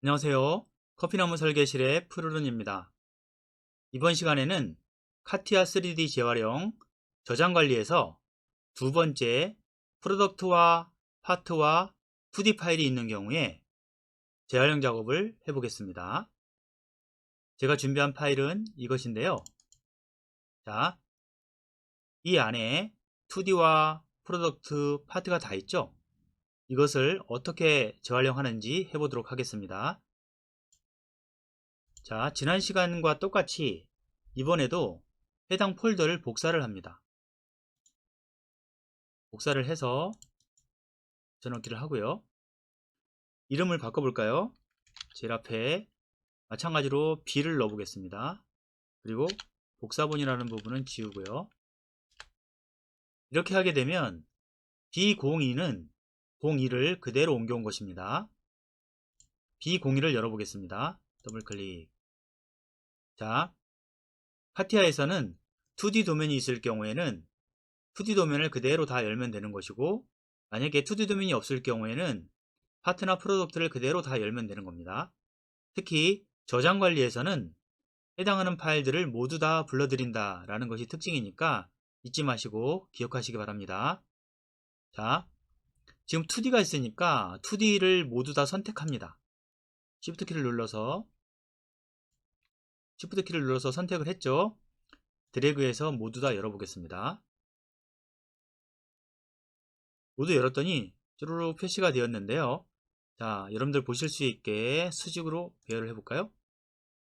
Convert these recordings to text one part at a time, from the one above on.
안녕하세요. 커피나무 설계실의 푸르른입니다. 이번 시간에는 카티아 3D 재활용 저장 관리에서 두 번째 프로덕트와 파트와 2D 파일이 있는 경우에 재활용 작업을 해보겠습니다. 제가 준비한 파일은 이것인데요. 자, 이 안에 2D와 프로덕트, 파트가 다 있죠? 이것을 어떻게 재활용하는지 해보도록 하겠습니다. 자, 지난 시간과 똑같이 이번에도 해당 폴더를 복사를 합니다. 복사를 해서 전원키를 하고요. 이름을 바꿔볼까요? 제일 앞에 마찬가지로 B를 넣어보겠습니다. 그리고 복사본이라는 부분은 지우고요. 이렇게 하게 되면 B02는 02를 그대로 옮겨온 것입니다. B02를 열어보겠습니다. 더블클릭. 자, 카티아에서는 2D 도면이 있을 경우에는 2D 도면을 그대로 다 열면 되는 것이고, 만약에 2D 도면이 없을 경우에는 파트나 프로덕트를 그대로 다 열면 되는 겁니다. 특히 저장 관리에서는 해당하는 파일들을 모두 다 불러들인다 라는 것이 특징이니까 잊지 마시고 기억하시기 바랍니다. 자, 지금 2D가 있으니까 2D를 모두 다 선택합니다. Shift 키를 눌러서 선택을 했죠. 드래그해서 모두 다 열어보겠습니다. 모두 열었더니 쭈루룩 표시가 되었는데요. 자, 여러분들 보실 수 있게 수직으로 배열을 해볼까요?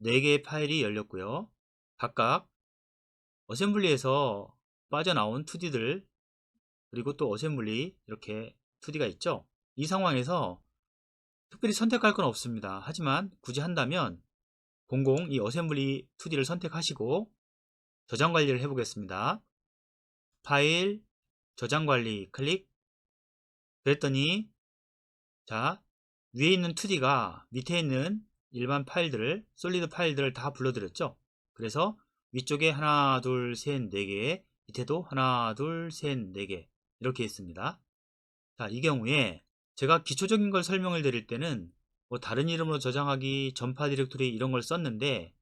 4개의 파일이 열렸고요. 각각 어셈블리에서 빠져나온 2D들, 그리고 또 어셈블리 이렇게 2D가 있죠. 이 상황에서 특별히 선택할 건 없습니다. 하지만 굳이 한다면 이 어셈블리 2D를 선택하시고 저장 관리를 해보겠습니다. 파일, 저장 관리 클릭. 그랬더니 자, 위에 있는 2D가 밑에 있는 일반 파일들을, 솔리드 파일들을 다 불러들였죠. 그래서 위쪽에 하나, 둘, 셋, 4개, 밑에도 하나, 둘, 셋, 4개 이렇게 있습니다. 자, 이 경우에 제가 기초적인 걸 설명을 드릴 때는 뭐 다른 이름으로 저장하기, 전파 디렉토리 이런 걸 썼는데,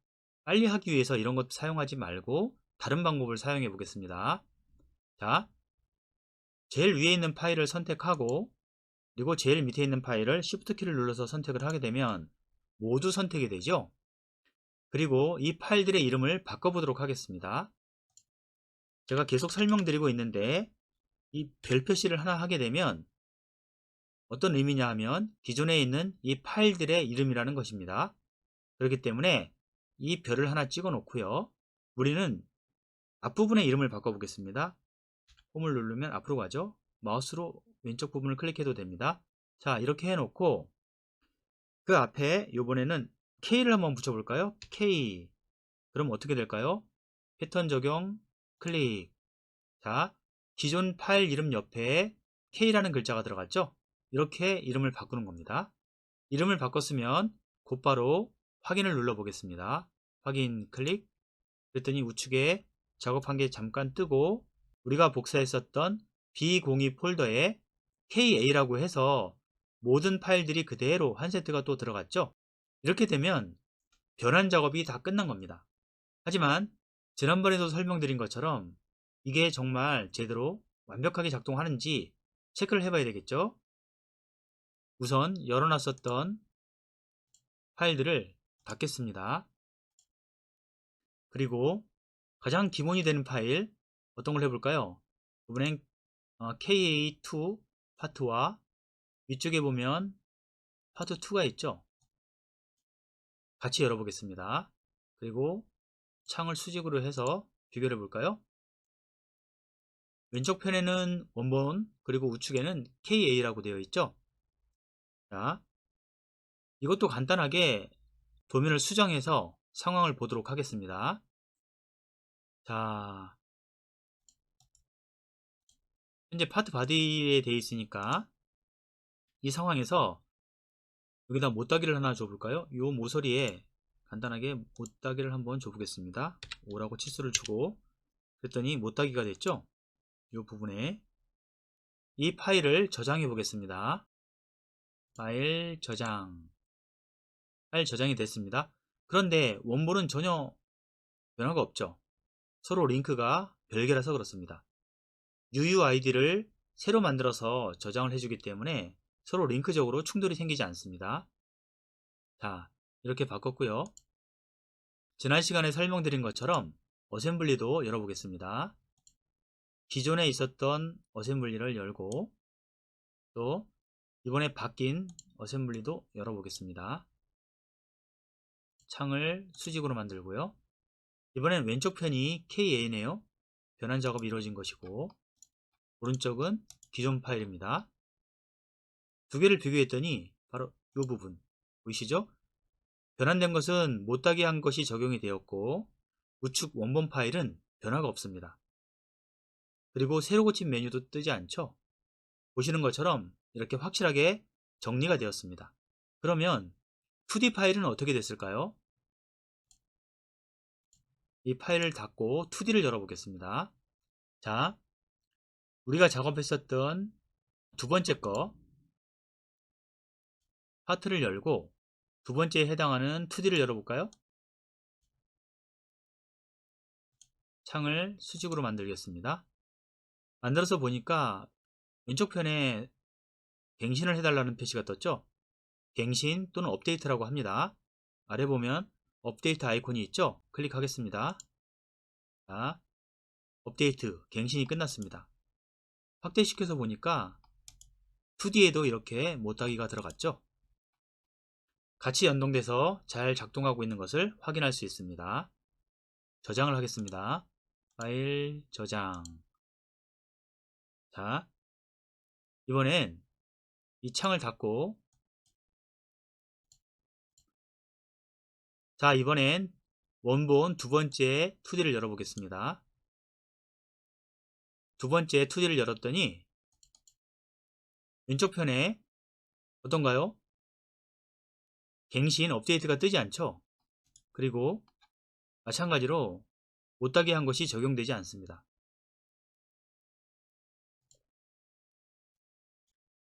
빨리 하기 위해서 이런 것 사용하지 말고 다른 방법을 사용해 보겠습니다. 자, 제일 위에 있는 파일을 선택하고, 그리고 제일 밑에 있는 파일을 Shift 키를 눌러서 선택을 하게 되면 모두 선택이 되죠. 그리고 이 파일들의 이름을 바꿔보도록 하겠습니다. 제가 계속 설명드리고 있는데 이 별 표시를 하나 하게 되면 어떤 의미냐 하면 기존에 있는 이 파일들의 이름이라는 것입니다. 그렇기 때문에 이 별을 하나 찍어 놓고요. 우리는 앞부분의 이름을 바꿔보겠습니다. 홈을 누르면 앞으로 가죠. 마우스로 왼쪽 부분을 클릭해도 됩니다. 자, 이렇게 해놓고 그 앞에 이번에는 K를 한번 붙여볼까요? K. 그럼 어떻게 될까요? 패턴 적용 클릭. 자, 기존 파일 이름 옆에 K라는 글자가 들어갔죠? 이렇게 이름을 바꾸는 겁니다. 이름을 바꿨으면 곧바로 확인을 눌러 보겠습니다. 확인 클릭. 그랬더니 우측에 작업한 게 잠깐 뜨고 우리가 복사했었던 B02 폴더에 KA라고 해서 모든 파일들이 그대로 한 세트가 또 들어갔죠. 이렇게 되면 변환 작업이 다 끝난 겁니다. 하지만 지난번에도 설명드린 것처럼 이게 정말 제대로 완벽하게 작동하는지 체크를 해봐야 되겠죠. 우선 열어놨었던 파일들을 닫겠습니다. 그리고 가장 기본이 되는 파일 어떤 걸 해볼까요? 이번엔 KA2 파트와 위쪽에 보면 파트 2가 있죠. 같이 열어보겠습니다. 그리고 창을 수직으로 해서 비교해 볼까요? 왼쪽 편에는 원본, 그리고 우측에는 KA라고 되어 있죠. 자, 이것도 간단하게 도면을 수정해서 상황을 보도록 하겠습니다. 자, 현재 파트 바디에 되어 있으니까 이 상황에서 여기다 못따기를 하나 줘볼까요? 이 모서리에 간단하게 못따기를 한번 줘보겠습니다. 5라고 치수를 주고 그랬더니 못따기가 됐죠? 이 부분에 이 파일을 저장해 보겠습니다. 파일 저장. 파일 저장이 됐습니다. 그런데 원본은 전혀 변화가 없죠. 서로 링크가 별개라서 그렇습니다. UUID를 새로 만들어서 저장을 해주기 때문에 서로 링크적으로 충돌이 생기지 않습니다. 자, 이렇게 바꿨고요. 지난 시간에 설명드린 것처럼 어셈블리도 열어보겠습니다. 기존에 있었던 어셈블리를 열고 또 이번에 바뀐 어셈블리도 열어보겠습니다. 창을 수직으로 만들고요. 이번엔 왼쪽 편이 KA네요. 변환 작업이 이루어진 것이고 오른쪽은 기존 파일입니다. 두 개를 비교했더니 바로 이 부분 보이시죠? 변환된 것은 못하게 한 것이 적용이 되었고 우측 원본 파일은 변화가 없습니다. 그리고 새로 고친 메뉴도 뜨지 않죠? 보시는 것처럼 이렇게 확실하게 정리가 되었습니다. 그러면 2D 파일은 어떻게 됐을까요? 이 파일을 닫고 2D를 열어보겠습니다. 자, 우리가 작업했었던 두 번째 거 파트를 열고 두 번째에 해당하는 2D를 열어볼까요? 창을 수직으로 만들겠습니다. 만들어서 보니까 왼쪽 편에 갱신을 해달라는 표시가 떴죠? 갱신 또는 업데이트라고 합니다. 아래 보면 업데이트 아이콘이 있죠? 클릭하겠습니다. 자, 업데이트, 갱신이 끝났습니다. 확대시켜서 보니까 2D에도 이렇게 못하기가 들어갔죠? 같이 연동돼서 잘 작동하고 있는 것을 확인할 수 있습니다. 저장을 하겠습니다. 파일 저장. 자, 이번엔 이 창을 닫고 자, 이번엔 원본 두 번째 2D를 열어보겠습니다. 두 번째 2D를 열었더니 왼쪽 편에 어떤가요? 갱신 업데이트가 뜨지 않죠? 그리고 마찬가지로 못하게 한 것이 적용되지 않습니다.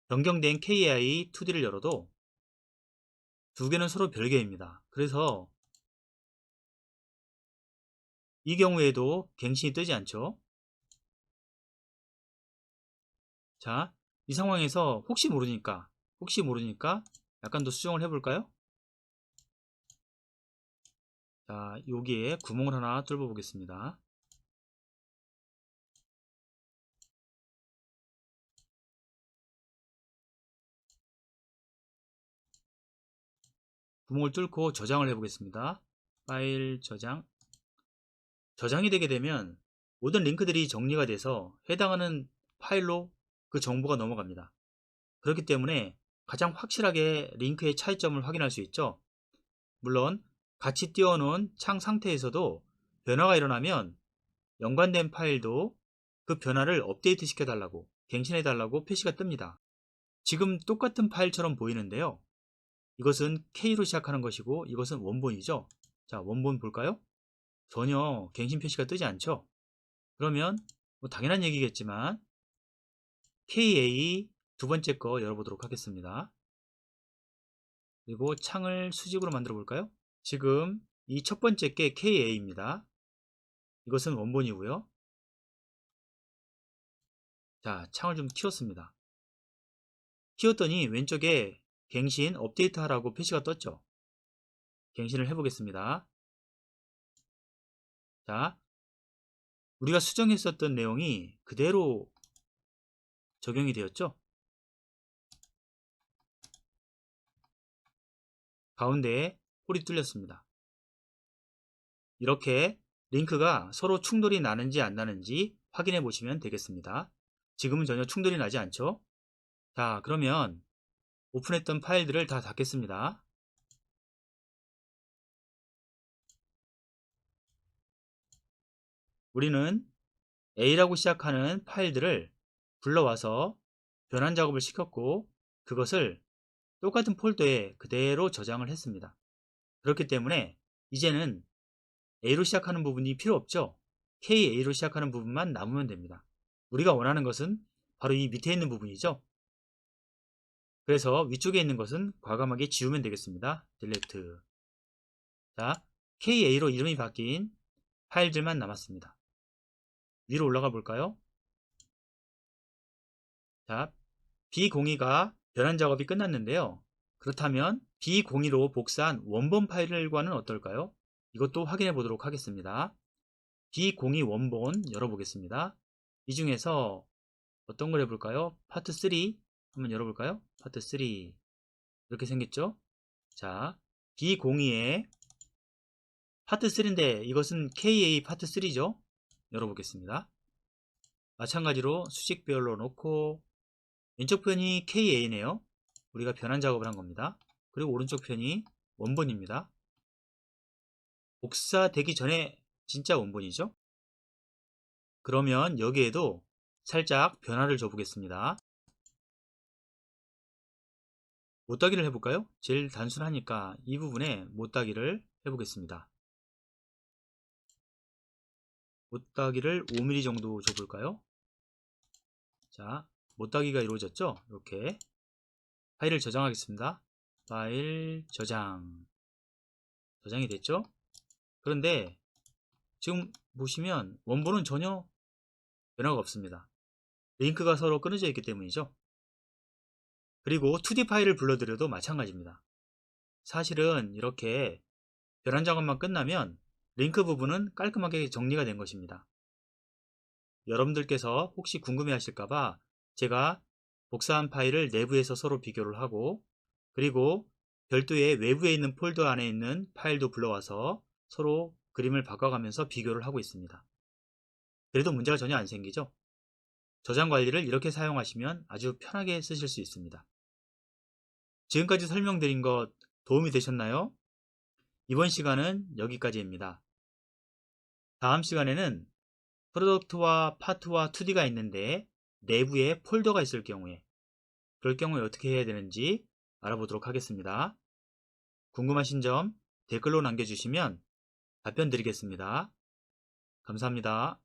변경된 KAI 2D를 열어도 두 개는 서로 별개입니다. 그래서 이 경우에도 갱신이 뜨지 않죠? 자, 이 상황에서 혹시 모르니까 약간 더 수정을 해볼까요? 자, 여기에 구멍을 하나 뚫어 보겠습니다. 구멍을 뚫고 저장을 해보겠습니다. 파일 저장. 저장이 되게 되면 모든 링크들이 정리가 돼서 해당하는 파일로 그 정보가 넘어갑니다. 그렇기 때문에 가장 확실하게 링크의 차이점을 확인할 수 있죠. 물론 같이 띄워놓은 창 상태에서도 변화가 일어나면 연관된 파일도 그 변화를 업데이트 시켜달라고 갱신해달라고 표시가 뜹니다. 지금 똑같은 파일처럼 보이는데요. 이것은 K로 시작하는 것이고 이것은 원본이죠. 자, 원본 볼까요? 전혀 갱신 표시가 뜨지 않죠. 그러면 뭐 당연한 얘기겠지만 KA 두 번째 거 열어보도록 하겠습니다. 그리고 창을 수직으로 만들어 볼까요? 지금 이 첫 번째 게 KA입니다. 이것은 원본이고요. 자, 창을 좀 키웠습니다. 키웠더니 왼쪽에 갱신 업데이트 하라고 표시가 떴죠. 갱신을 해보겠습니다. 자, 우리가 수정했었던 내용이 그대로 적용이 되었죠. 가운데에 홀이 뚫렸습니다. 이렇게 링크가 서로 충돌이 나는지 안 나는지 확인해 보시면 되겠습니다. 지금은 전혀 충돌이 나지 않죠. 자, 그러면 오픈했던 파일들을 다 닫겠습니다. 우리는 A라고 시작하는 파일들을 불러와서 변환 작업을 시켰고 그것을 똑같은 폴더에 그대로 저장을 했습니다. 그렇기 때문에 이제는 A로 시작하는 부분이 필요 없죠. KA로 시작하는 부분만 남으면 됩니다. 우리가 원하는 것은 바로 이 밑에 있는 부분이죠. 그래서 위쪽에 있는 것은 과감하게 지우면 되겠습니다. 딜리트. 자, KA로 이름이 바뀐 파일들만 남았습니다. 위로 올라가 볼까요? 자, B02가 변환 작업이 끝났는데요. 그렇다면 B02로 복사한 원본 파일과는 어떨까요? 이것도 확인해 보도록 하겠습니다. B02 원본 열어보겠습니다. 이 중에서 어떤 걸 해볼까요? 파트 3 한번 열어볼까요? 파트 3 이렇게 생겼죠? 자, B02에 파트 3인데 이것은 KA 파트 3죠? 열어보겠습니다. 마찬가지로 수직별로 놓고 왼쪽 편이 KA네요. 우리가 변환 작업을 한 겁니다. 그리고 오른쪽 편이 원본입니다. 복사되기 전에 진짜 원본이죠. 그러면 여기에도 살짝 변화를 줘 보겠습니다. 못따기를 해볼까요? 제일 단순하니까 이 부분에 못따기를 해보겠습니다. 못따기를 5mm 정도 줘볼까요? 자, 못따기가 이루어졌죠? 이렇게 파일을 저장하겠습니다. 파일 저장. 저장이 됐죠? 그런데 지금 보시면 원본은 전혀 변화가 없습니다. 링크가 서로 끊어져 있기 때문이죠. 그리고 2D 파일을 불러들여도 마찬가지입니다. 사실은 이렇게 변환 작업만 끝나면 링크 부분은 깔끔하게 정리가 된 것입니다. 여러분들께서 혹시 궁금해 하실까봐 제가 복사한 파일을 내부에서 서로 비교를 하고 그리고 별도의 외부에 있는 폴더 안에 있는 파일도 불러와서 서로 그림을 바꿔가면서 비교를 하고 있습니다. 그래도 문제가 전혀 안 생기죠? 저장 관리를 이렇게 사용하시면 아주 편하게 쓰실 수 있습니다. 지금까지 설명드린 것 도움이 되셨나요? 이번 시간은 여기까지입니다. 다음 시간에는 프로덕트와 파트와 2D가 있는데 내부에 폴더가 있을 경우에 그럴 경우에 어떻게 해야 되는지 알아보도록 하겠습니다. 궁금하신 점 댓글로 남겨주시면 답변 드리겠습니다. 감사합니다.